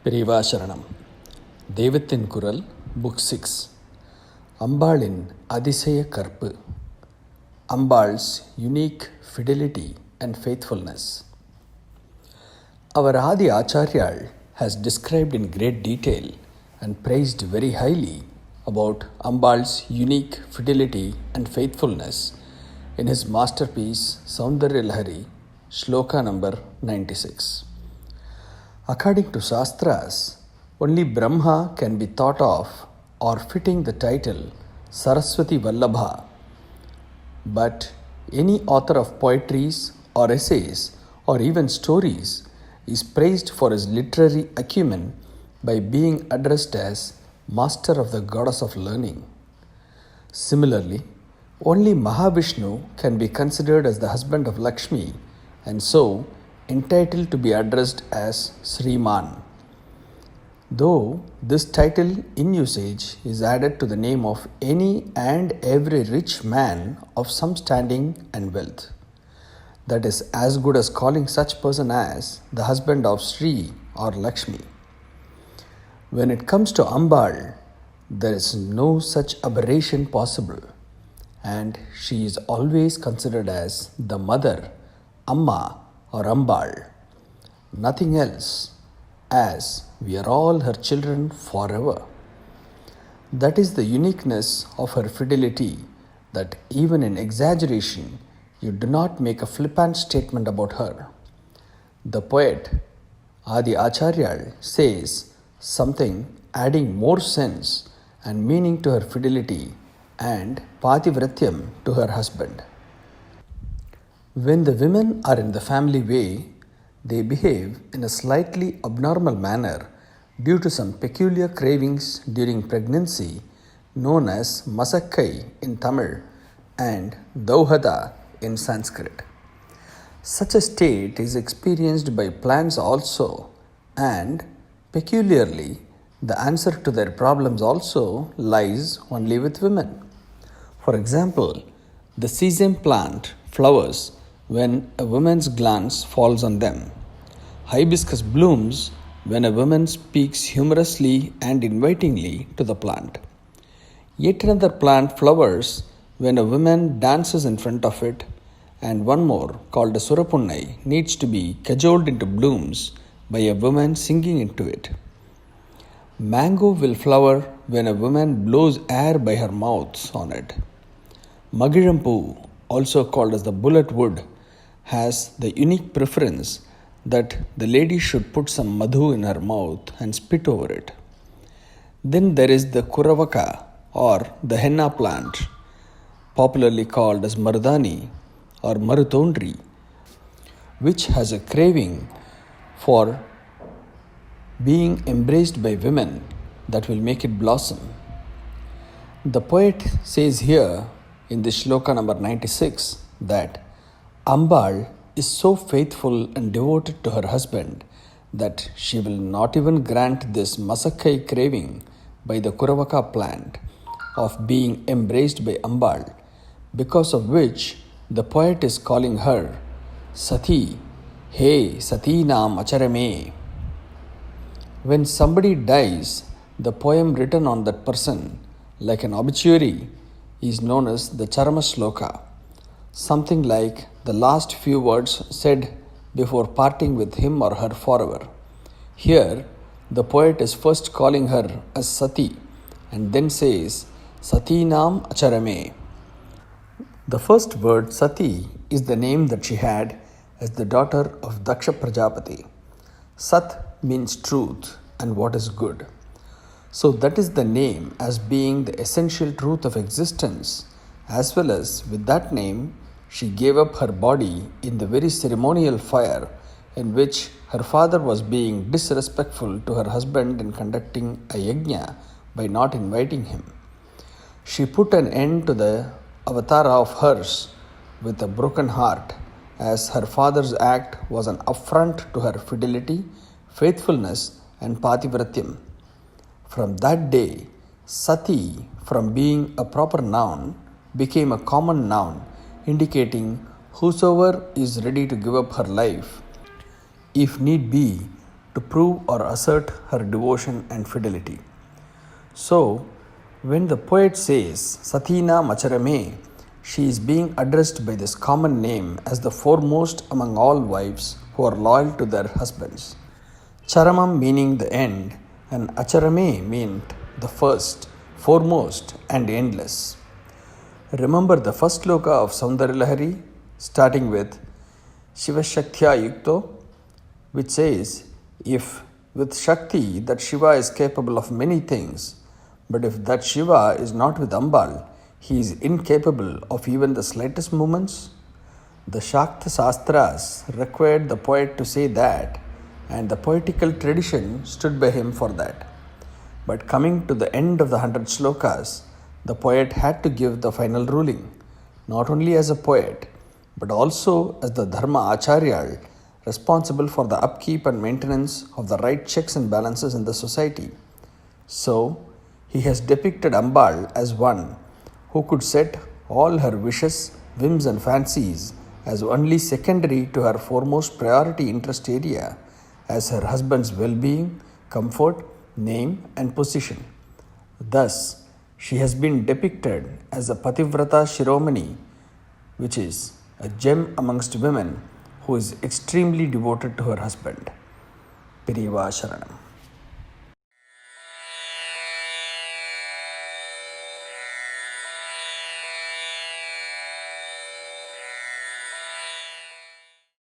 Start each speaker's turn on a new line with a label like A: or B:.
A: Periva Sharanam. Deivathin Kural, Book 6. Ambaalin Adisaya Karpu. Ambaal's unique fidelity and faithfulness. Our Adi Acharyal has described in great detail and praised very highly about Ambaal's unique fidelity and faithfulness in his masterpiece Saundarya Lahari, Shloka number 96. According to Shastras, only Brahma can be thought of or fitting the title Saraswati Vallabha, but any author of poetries or essays or even stories is praised for his literary acumen by being addressed as Master of the Goddess of Learning. Similarly, only Mahavishnu can be considered as the husband of Lakshmi and so entitled to be addressed as Sri Man. Though this title in usage is added to the name of any and every rich man of some standing and wealth, that is as good as calling such person as the husband of Sri or Lakshmi. When it comes to Ambaal, there is no such aberration possible, and she is always considered as the mother, Amma or Ambaal, nothing else, as we are all her children forever. That is the uniqueness of her fidelity, that even in exaggeration, you do not make a flippant statement about her. The poet Adi Acharyal says something adding more sense and meaning to her fidelity and pativratyam to her husband. When the women are in the family way, they behave in a slightly abnormal manner due to some peculiar cravings during pregnancy known as masakkai in Tamil and dauhada in Sanskrit. Such a state is experienced by plants also, and peculiarly the answer to their problems also lies only with women. For example, the sesame plant flowers when a woman's glance falls on them. Hibiscus blooms when a woman speaks humorously and invitingly to the plant. Yet another plant flowers when a woman dances in front of it, and one more, called a surapunnai, needs to be cajoled into blooms by a woman singing into it. Mango will flower when a woman blows air by her mouth on it. Magirampu, also called as the bullet wood, has the unique preference that the lady should put some madhu in her mouth and spit over it. Then there is the kuravaka or the henna plant, popularly called as mardani or marutondri, which has a craving for being embraced by women that will make it blossom. The poet says here in the shloka number 96 that Ambaal is so faithful and devoted to her husband that she will not even grant this masakkai craving by the kuravaka plant of being embraced by Ambaal, because of which the poet is calling her Sati, Hey Sati Nam Acharame. When somebody dies, the poem written on that person, like an obituary, is known as the Charma Shloka, something like the last few words said before parting with him or her forever. Here, the poet is first calling her as Sati and then says Sati Nam Acharame. The first word Sati is the name that she had as the daughter of Daksha Prajapati. Sat means truth and what is good. So that is the name as being the essential truth of existence, as well as with that name she gave up her body in the very ceremonial fire in which her father was being disrespectful to her husband in conducting a yajna by not inviting him. She put an end to the avatara of hers with a broken heart, as her father's act was an affront to her fidelity, faithfulness and pativratyam. From that day, Sati, from being a proper noun, became a common noun indicating whosoever is ready to give up her life, if need be, to prove or assert her devotion and fidelity. So, when the poet says Satina Macharame, she is being addressed by this common name as the foremost among all wives who are loyal to their husbands. Charamam meaning the end, and Acharame meant the first, foremost, and endless. Remember the first sloka of Saundaryalahari, starting with Shivashaktya Yukto, which says, if with Shakti that Shiva is capable of many things, but if that Shiva is not with Ambaal, he is incapable of even the slightest movements. The Shakta Sastras required the poet to say that, and the poetical tradition stood by him for that. But coming to the end of the 100 slokas, the poet had to give the final ruling, not only as a poet, but also as the Dharma Acharya responsible for the upkeep and maintenance of the right checks and balances in the society. So, he has depicted Ambaal as one who could set all her wishes, whims and fancies as only secondary to her foremost priority interest area as her husband's well-being, comfort, name and position. Thus, she has been depicted as a Pativrata Shiromani, which is a gem amongst women who is extremely devoted to her husband. Periva Sharanam.